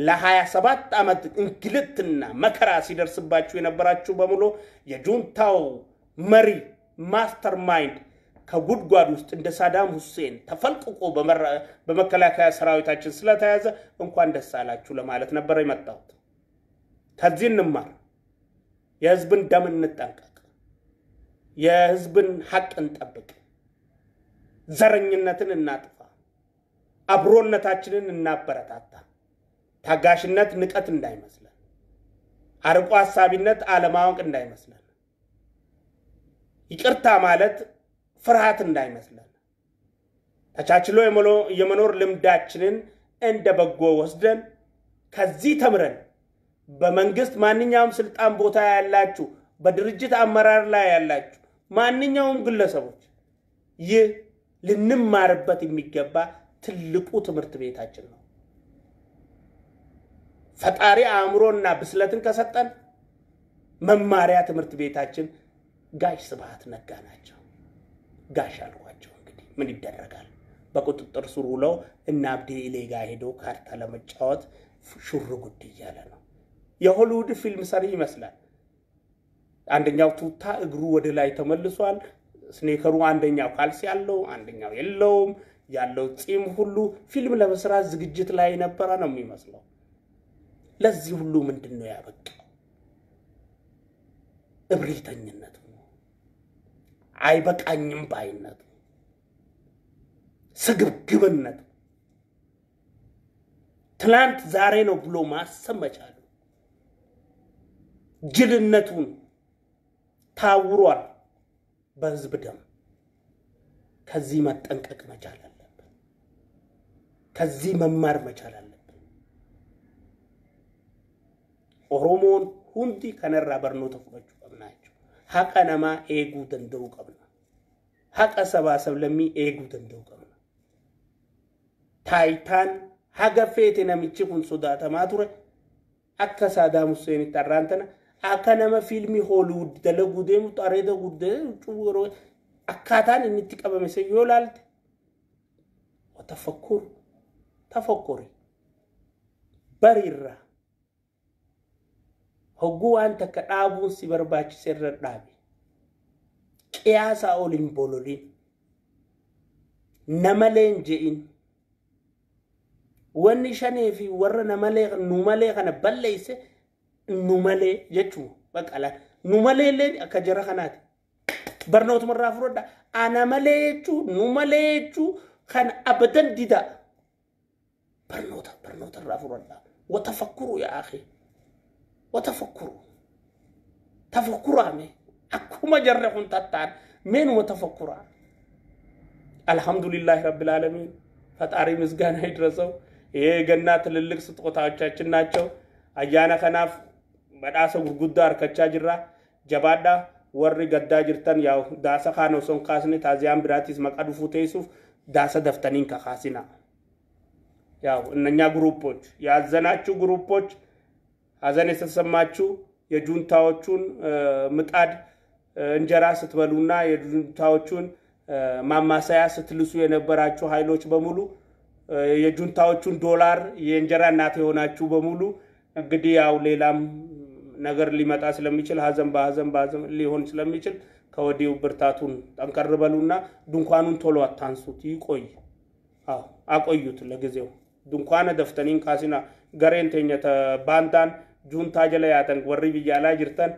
ለ27 ዓመት እንግልትና መከራ ሲደርስባችሁ የነበራችሁ በሙሉ የጁንታው መሪ ማስተር ማይንድ ከጉድጓድ ውስጥ እንደ ሳዳም ሁሴን ተፈልቅቆ በመከላከያ ሰራዊታችን ስለተያዘ እንኳን ደስ አላችሁ ለማለት ነበር የመጣሁት ከዚህ እንማር የህዝብን ደም እንጠንቀቅ የህዝብን ሐቅ እንጠብቅ ዘረኝነትን እናጥፋ አብሮነታችንን እናበረታታ ታጋሽነት ንቀት እንዳይመስለን አርቆ ሐሳቢነት አለማወቅ እንዳይመስለን ይቅርታ ማለት ፍርሃት እንዳይመስለን ተቻችሎ የመኖር ልምዳችንን እንደ በጎ ወስደን ከዚህ ተምረን በመንግስት ማንኛውም ስልጣን ቦታ ያላችሁ በድርጅት አመራር ላይ ያላችሁ ማንኛውም ግለሰቦች ይህ ልንማርበት የሚገባ ትልቁ ትምህርት ቤታችን ነው ፈጣሪ አእምሮና ብስለትን ከሰጠን መማሪያ ትምህርት ቤታችን ጋሽ ስብሃት ነጋ ናቸው ጋሽ አልኳቸው እንግዲህ ምን ይደረጋል በቁጥጥር ስር ውለው እና አብዲ ኢሌጋ ሄዶ ካርታ ለመጫወት ሹር ጉድ እያለ ነው የሆሊውድ ፊልም ሰሪ ይመስላል አንደኛው ቱታ እግሩ ወደ ላይ ተመልሷል ስኔከሩ አንደኛው ካልሲ ያለው አንደኛው የለውም ያለው ጺም ሁሉ ፊልም ለመስራት ዝግጅት ላይ ነበር ነው የሚመስለው ለዚህ ሁሉ ምንድነው ያበቃው እብሪተኝነት አይበቃኝም ባይነት ስግብግብነት ትላንት ዛሬ ነው ብሎ ማሰብ መቻል ጅልነቱን ታውሯል በህዝብ ደም ከዚህ መጠንቀቅ መቻል አለበት ከዚህ መማር መቻል አለበት ኦሮሞን ሁንዲ ከነራ በርኖት ተፈቀጩ ቀብናቸው ሐቀ ነማ ኤጉ ደንደው ቀብና ሐቀ ሰባሰብ ለሚ ኤጉ ደንደው ቀብና ታይታን ሀገፌት ነምቺ ኩን ሱዳታ ማቱረ አከ ሳዳም ሁሴን ተራንተና አከነመ ፊልሚ ሆሊውድ ደለጉ ደሙ ጣሬደ ጉደ ጩውሮ አካታን እንጥቀበመ ሰዮላልት ተፈኩሪ በሪራ هجو أنت كأبون سيبرباش سر الرابي قياس أولين بولولين نملين جئين ونشاني في ورا نملي أنا بليس نملي جتشو بقى نملي لين أكجرا خنات برنوت مرة فردا أنا مليتشو نمليتشو خان أبدا ديدا برنوت الرافردا وتفكروا يا أخي تفكروا عمي أكما جرحون تتان من وتفكروا الحمد لله رب العالمين فتاري مزغان هيدرسو إيه جنات للك ستقطعوچاچن ናቸው አያና ከናፍ በዳሰ ጉርጉዳር ከቻጅራ ጀባዳ ወሪ ገዳ ጅርተን ያው ዳሰ ካኖ ሶን ካስኔ ታዚያን ብራቲስ መቀዱ ፉቴሱፍ ዳሰ ደፍተኒን ከካሲና ያው እነኛ ግሩፖች ያዘናችሁ ግሩፖች አዘን የተሰማችሁ የጁንታዎቹን ምጣድ እንጀራ ስትበሉና የጁንታዎቹን ማማሳያ ስትልሱ የነበራችሁ ኃይሎች በሙሉ የጁንታዎቹን ዶላር የእንጀራ እናት የሆናችሁ በሙሉ እንግዲህ ያው ሌላም ነገር ሊመጣ ስለሚችል ሀዘን ሊሆን ስለሚችል ከወዲው ብርታቱን ጠንቀርበሉና ድንኳኑን ቶሎ አታንሱት ይቆይ አቆዩት ለጊዜው ድንኳነ ደፍተኒን ካሲና ገሬንተኛ ባንዳን ጁንታ ጀለያተን ወሪ ቢያላ ጅርተን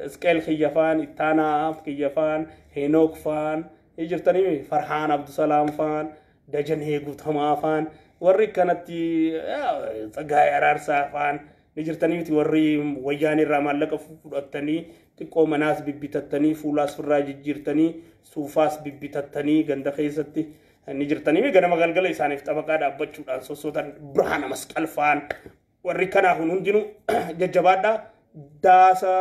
اسكيل خيفان إتانا خيفان هينوك فان يجرتني فرحان عبد السلام فان دجن هيغو تما فان وري كانت تغاي ارارسا فان يجرتني وري وياني رامالك فدتني تقو مناس بيبيتتني فولاس فراج جيرتني سوفاس بيبيتتني غند خيستي نجرتني غنا مغلغل يسانف طبقا دابچو دان سوسوتن برهان مسقل فان وري كنا هونجنو ججبادا داسا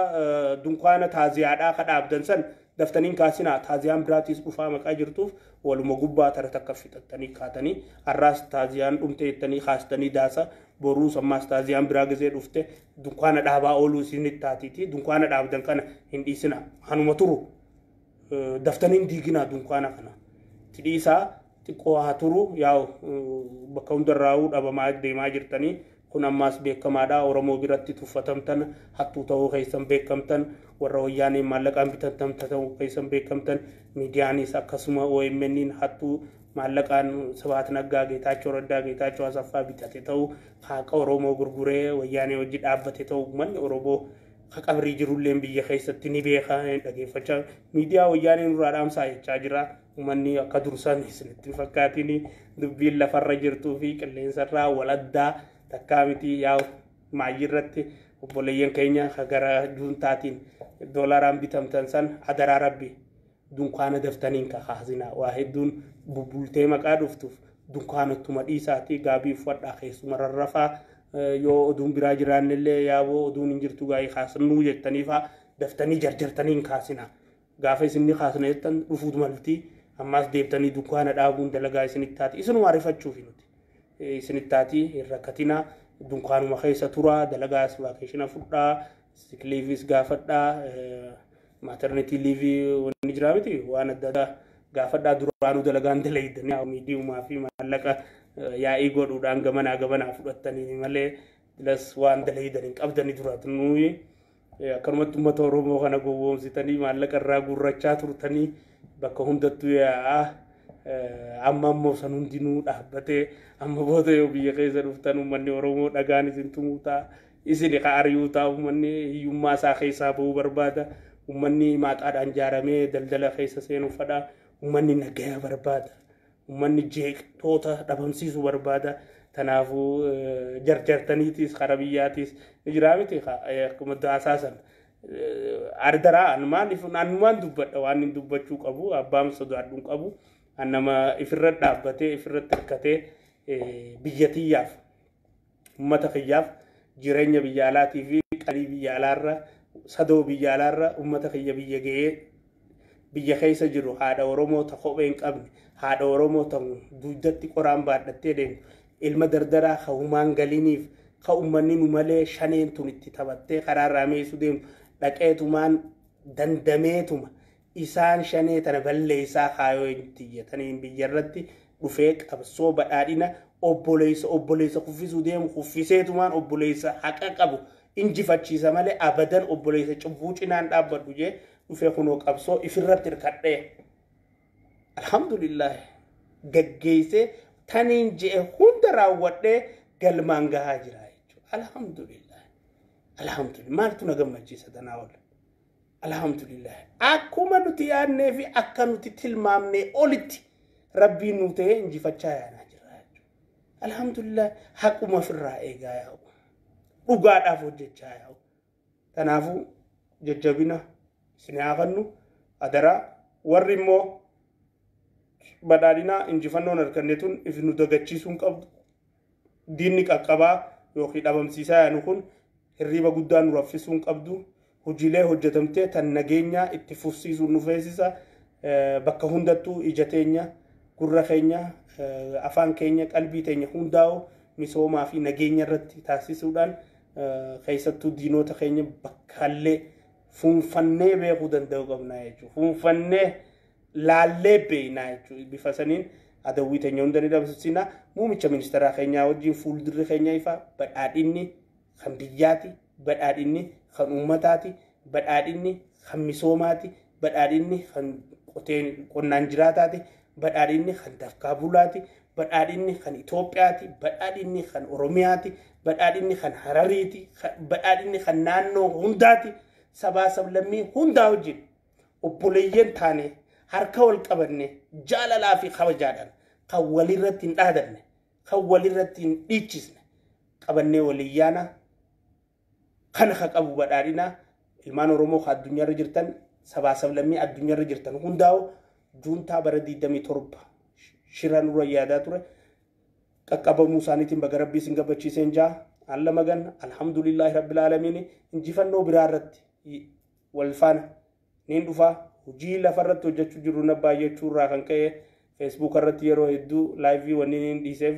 دنقانة تازيادا خداب دنسن دفتنين كاسينا تازيان براتيس بفا مقاجرتوف والمقوبة ترتكفي تتني كاتني الراس تازيان امتي تني خاستني داسا بروس اماس تازيان براغزي رفته دنقانة دابا اولو سيني تاتيتي دنقانة داب دنقانة هندي سنا هنو مطرو دفتنين ديگنا دنقانة خنا تديسا تقوى هاترو ياو بكون دراو دابا ماج ديما جرتني كنا ماس بكمادا ورمو براتي تفتمتن حتى تو خيسم بكمتن وروياني مالك أم بتتمتن خيسم بكمتن ميدياني سكسمة ويمنين حتى مالك أن سبات نجا جيتاچو ردا جيتاچو أصفا بتتتو خاك ورمو غرغره وياني وجد أبتتو من وربو خاك أبري جرولين بيجي خيستني بيخا دقي فچا ميديا وياني نورام ساي چاجرا ومني كدرسان سنتي فكاتيني دبيل لفرجرتو في كلين سرا ولدا تكامتي ياو معيرتي obboleeyyan keenya gara juuntaatiin doolaaraan bitamtan san adaraa rabbi dunkaana daftaniin kaasina waa hedduun bubultee maqaa dhuftuuf dunkaanattuma dhiisaatii gaabii uffadhaa keessuma rarrafaa yoo oduun biraa jiraannillee yaaboo oduun hin jirtu gaa'ii kaasnuu jettaniifaa daftanii jarjartaniin kaasina gaafa isinni kaasna jettan dhufuutu maltii ammaas deebtanii dunkaana dhaabuun dalagaa isinittaati isinuma arifachuufi nuti isinittaati hin rakkatinaa dunkaanuma keessa turaa dalagaas vaakeeshina fudhaa sikliivis gaafadhaa maternity leave wanni jira miti waan adda addaa gaafadhaa duraanuu dalagaan dalaydanii miidiyumaa fi maallaqa yaa'ii godhuudhaan gamanaa fudhattanii malee las waan dalaydanii qabdanii duraatunuu akkanumatti uummata Oromoo kana gowwoomsitanii maallaqa irraa gurrachaa turtanii bakka hundattuu yaa'aa amma ammoo san hundinuu dhaabbatee amma booda yoo biyya keessa dhuftan uummanni Oromoo dhagaan isin tumuutaa isin qaariyuutaa uummanni hiyyummaa isaa keessaa bahuu barbaada uummanni maaxaadhaan jaaramee daldala keessa seenuu fedha uummanni naggaa barbaada uummanni jeeqtoota dhabamsiisuu barbaada tanaafuu jarjartaniitis karaa biyyaatis jira miti akkuma daasaasan ardaraan maaliif naannumaan dubbadha waan hin dubbachuu qabu abbaan sodaadhuun qabu annama ifirra dhaabbatee ifirra tirkatee biyyatiyyaaf ummata kiyyaaf jireenya biyya alaatii fi qalii biyya alaarra sadoo biyya alaarra ummata kiyya biyya ga'ee biyya keessa jiru haadha Oromoo ta kophee hin qabne haadha Oromoo ta duudatti qoraan baadhattee deemu ilma dardaraa hawumaan galiiniif ka ummanni nu malee shaneen tun itti taphattee karaarraa meesuu deemu dhaqeetumaan dandameetuma isaan shanee tana balleessaa kaayoo itti jetaniin biyyarratti dhufee qabsoo badhaadhina obboleessa kuffisuu deemu kuffiseetumaan obboleessa haqa qabu injifachiisa malee abadan obboleessa cubbuu cinaan dhaabbadhu jee dhufee kunoo qabsoo ifirratti hirkadhee alhamdulillah gaggeessee taniin jee hunda raawwadhee galmaan gahaa jira jechuudha alhamdulillah maaltu na gammachiisa tanaa wala alhamdulillah akkuma nuti yaadnee fi akka nuti tilmaamnee olitti rabbiin nu ta'ee injifachaa yaanaa jira jechuudha alhamdulillah haquma firraa eegaa yaa'u dhugaadhaaf hojjechaa yaa'u tanaafuu jajjabina isin haafannu adaraa warri immoo badhaadhinaa injifannoon harkanneetun if nu dagachiisuun qabdu diinni qaqqabaa yookiin dhabamsiisaa yaanu kun hirriba guddaa nu raffisuun qabdu hojiilee hojjetamtee tan nageenyaa itti fufsiisuun nu feesisa bakka hundattuu ija teenya gurra keenya afaan keenya qalbii teenya hundaa'u misoomaa fi nageenya irratti taasisuudhaan keessattuu diinota keenya bakkaallee fuunfannee beekuu danda'u qabna jechuudha fuunfannee laallee beeknaa jechuudha bifa saniin adawwii teenya hunda ni dabsisina muumicha ministeeraa keenyaa wajjin fuuldurri keenya ifa badhaadhinni kan biyyaati badhaadhinni kan uummataati badhaadhinni kan misoomaati badhaadhinni kan qonnaan jiraataati badhaadhinni kan dafkaa bulaati badhaadhinni kan Itoophiyaati badhaadhinni kan Oromiyaati badhaadhinni kan Harariiti badhaadhinni kan naannoo hundaati sabaa sablammii hundaa wajjin obboleeyyan taane harka wal qabanne jaalalaa fi kabajaadhaan kan walirratti hin dhaadanne kan walirratti hin dhiichisne qabannee waliyyaana kana ka qabu badhaadhina ilmaan Oromoo ka addunyaarra jirtan sabaa sablammii addunyaarra jirtan hundaa'u juuntaa bara 27 shiran nurra yaadaa ture qaqqabamuu isaaniitiin baga rabbii isin gammachiiseen jaa alla magan alhamdulillahi rabbil aalamiin injifannoo biraa irratti wal faana niin dhufaa hojii lafarratti hojjechuu jiru na baay'achuu irraa kan ka'e Facebook irratti yeroo hedduu live wanni niin dhiiseef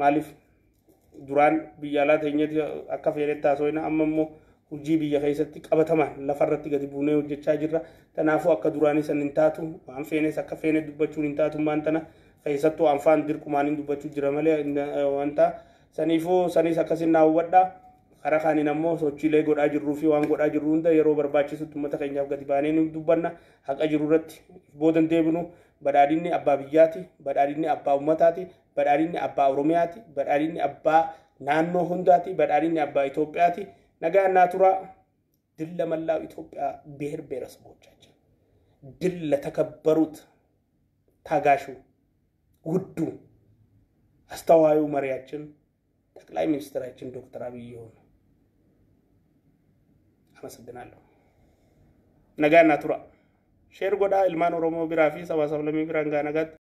maaliif duraan biyya alaa teenyatti akka fedhetti haasofna amma immoo hojii biyya keessatti qabatamaan lafarratti gadi buunee hojjechaa jirra tanaafuu akka duraanii san hin taatu waan feenes akka feene dubbachuun hin taatu maan tana keessattuu afaan dirqumaan hin dubbachuu jira malee wanta saniifuu sanis akkasin naawwadhaa karaa kaaniin ammoo sochiilee godhaa jirruu fi waan godhaa jirru hunda yeroo barbaachisutti uummata keenyaaf gadi baanee ni dubbanna haqa jiru irratti boodan deebinu badhaadhinni abbaa biyyaati badhaadhinni abbaa uummataati badhaadhinni abbaa Oromiyaati badhaadhinni abbaa naannoo hundaati badhaadhinni abbaa Itoophiyaati nagaa naaturaa dilla mallaa'u Itoophiyaa ብሔር ብሔረሰቦቻችን ድል ለተከበሩት ታጋሹ ውዱ አስተዋዩ መሪያችን ጠቅላይ ሚኒስትራችን ዶክተር አብይ ይሁን አመሰግናለሁ ነጋና ቱራ ሼር ጎዳ ኢልማን ኦሮሞ ቢራፊ ሰባ ሰብለሚ ቢራንጋ ነጋት